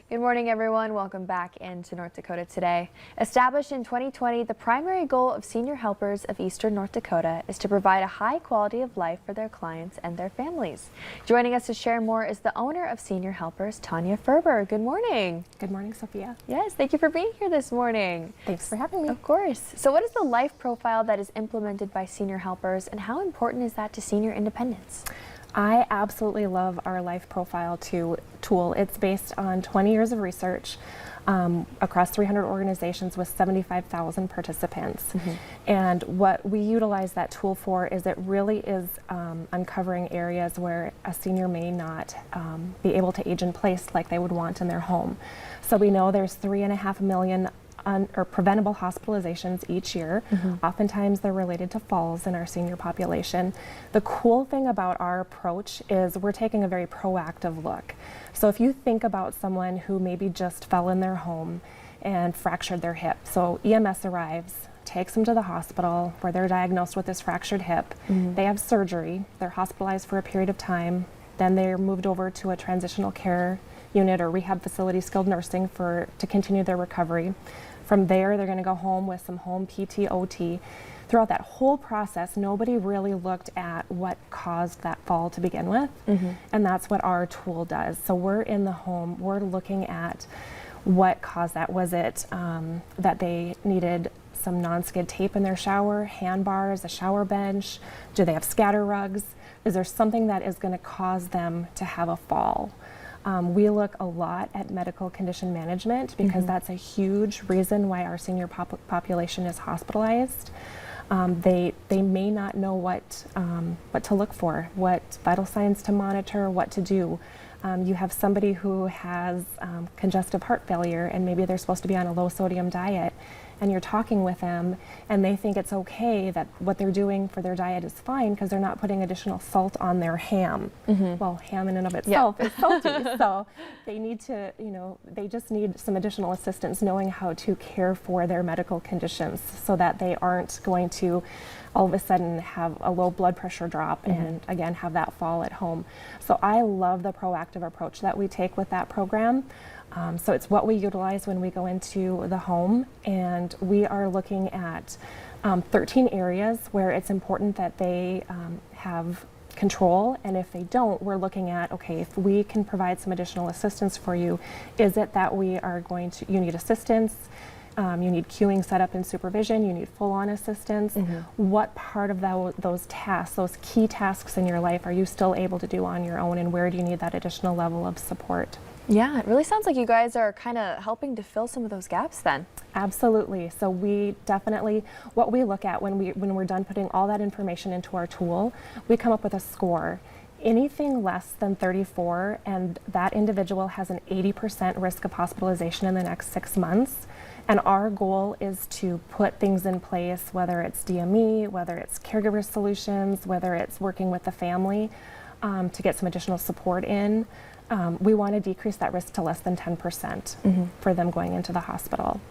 Good morning, everyone. Welcome back into North Dakota Today. Established in 2020, the primary goal of Senior Helpers of Eastern North Dakota is to provide a high quality of life for their clients and their families. Joining us to share more is the owner of Senior Helpers, Tanya Ferber. Good morning. Good morning, Sophia. Yes, thank you for being here this morning. Thanks for having me. Of course. So what is the life profile that is implemented by Senior Helpers, and how important is that to senior independence? I absolutely love our life profile tool. It's based on 20 years of research across 300 organizations with 75,000 participants. And what we utilize that tool for is it really is uncovering areas where a senior may not be able to age in place like they would want in their home. So we know there's 3.5 million preventable hospitalizations each year. Oftentimes they're related to falls in our senior population. The cool thing about our approach is we're taking a very proactive look. So if you think about someone who maybe just fell in their home and fractured their hip, so EMS arrives, takes them to the hospital where they're diagnosed with this fractured hip. They have surgery, they're hospitalized for a period of time, then they're moved over to a transitional care unit or rehab facility, skilled nursing to continue their recovery. From there, they're going to go home with some home PT, OT. Throughout that whole process, nobody really looked at what caused that fall to begin with, and that's what our tool does. So we're in the home, we're looking at what caused that. Was it that they needed some non-skid tape in their shower, handbars, a shower bench? Do they have scatter rugs? Is there something that is going to cause them to have a fall? We look a lot at medical condition management because that's a huge reason why our senior population is hospitalized. They may not know what to look for, what vital signs to monitor, what to do. You have somebody who has congestive heart failure and maybe they're supposed to be on a low sodium diet, and you're talking with them and they think it's okay that what they're doing for their diet is fine because they're not putting additional salt on their ham. Well, ham in and of itself is salty, so they need to, they just need some additional assistance knowing how to care for their medical conditions so that they aren't going to all of a sudden have a low blood pressure drop and again have that fall at home. So I love the proactive approach that we take with that program. So it's what we utilize when we go into the home, and we are looking at 13 areas where it's important that they have control, and if they don't, we're looking at, okay, if we can provide some additional assistance for you, is it that we are going to, you need assistance, you need queuing set up and supervision, you need full-on assistance. What part of those tasks, those key tasks in your life are you still able to do on your own, and where do you need that additional level of support? Yeah, it really sounds like you guys are kind of helping to fill some of those gaps then. Absolutely. So we definitely, what we look at when we're done putting all that information into our tool, we come up with a score. Anything less than 34 and that individual has an 80% risk of hospitalization in the next 6 months. And our goal is to put things in place, whether it's DME, whether it's caregiver solutions, whether it's working with the family to get some additional support in. We want to decrease that risk to less than 10% for them going into the hospital.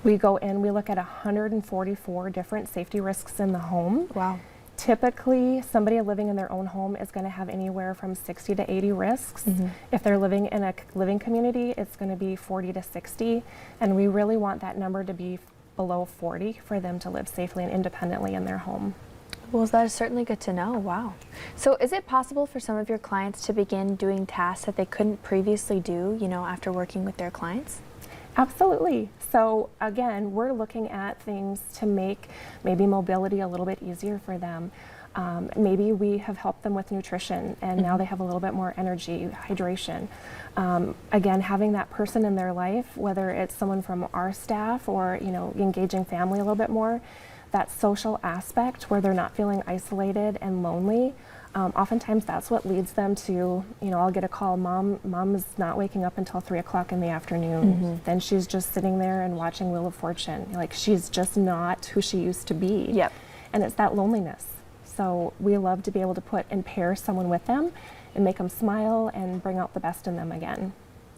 We go in, we look at 144 different safety risks in the home. Wow. Typically, somebody living in their own home is going to have anywhere from 60 to 80 risks. If they're living in a living community, it's going to be 40 to 60, and we really want that number to be below 40 for them to live safely and independently in their home. Well, that is certainly good to know. Wow. So is it possible for some of your clients to begin doing tasks that they couldn't previously do, after working with their clients? Absolutely. So again, we're looking at things to make maybe mobility a little bit easier for them. Maybe we have helped them with nutrition and now they have a little bit more energy, hydration. Again, having that person in their life, whether it's someone from our staff or, engaging family a little bit more, that social aspect where they're not feeling isolated and lonely. Oftentimes that's what leads them to, I'll get a call, mom is not waking up until 3 o'clock in the afternoon. Then she's just sitting there and watching Wheel of Fortune. Like, she's just not who she used to be. Yep. And it's that loneliness. So we love to be able to pair someone with them and make them smile and bring out the best in them again.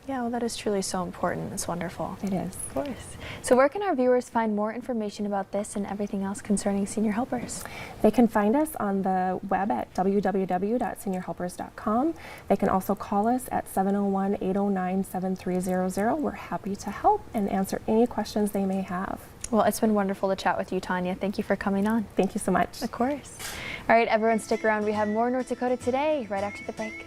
Yeah, well, that is truly so important. It's wonderful. It is. Of course. So where can our viewers find more information about this and everything else concerning senior helpers? They can find us on the web at www.seniorhelpers.com. They can also call us at 701-809-7300. We're happy to help and answer any questions they may have. Well, it's been wonderful to chat with you, Tanya. Thank you for coming on. Thank you so much. Of course. All right, everyone, stick around. We have more North Dakota Today right after the break.